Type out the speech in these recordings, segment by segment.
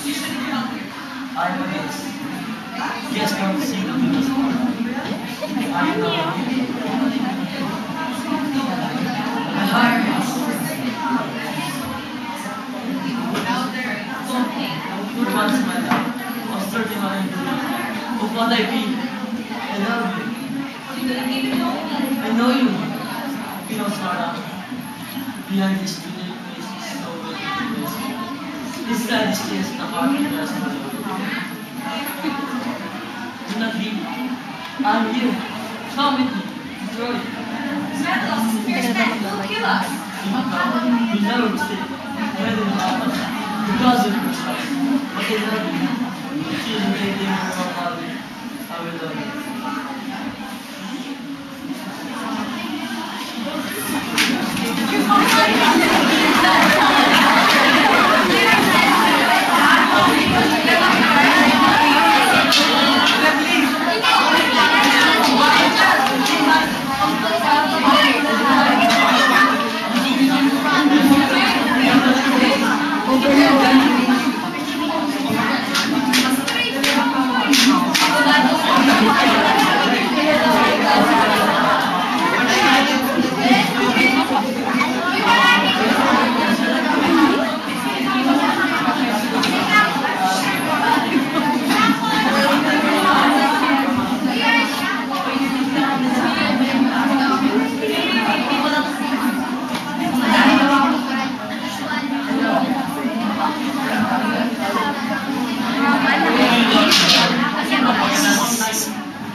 I'm against. Yes, come to see the Venus Sparta. I know. My heart is. 2 months of my life. I was 31 and of what I feel. I love you. I know you. Venus Sparta. Behind this studio place is so good. This side is just the heart of the studio. Do not leave. I'm here. Come with me. Troy. Metals, fierce men will kill us. You never mistake. When in us. Because of your trust. But I love you. She is anything from Molly. I will love you.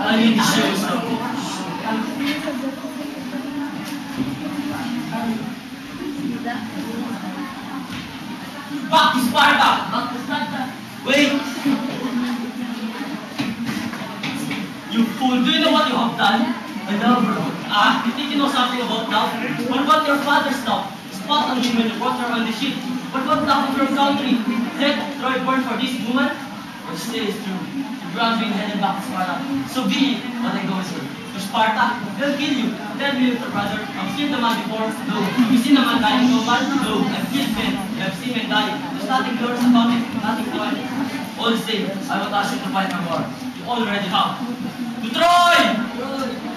I need to show you something. Back to Sparta! Back to Sparta! Wait! You fool! Do you know what you have done? I love her. You think you know something about love? But what your father's love? Spot on you when you brought her on the ship. But what love of your country? Let Troy burn for this woman? What you say is true. You brought me and headed back to Sparta. So be it what I go, sir. To Sparta, they'll kill you. Tell me, little brother, I've killed the man before. No. Have you seen a man dying so bad? No. I've killed men. I've seen men die. There's nothing glorious about it. Nothing glorious. All the same, I won't ask you to fight no more. You already have. To Troy!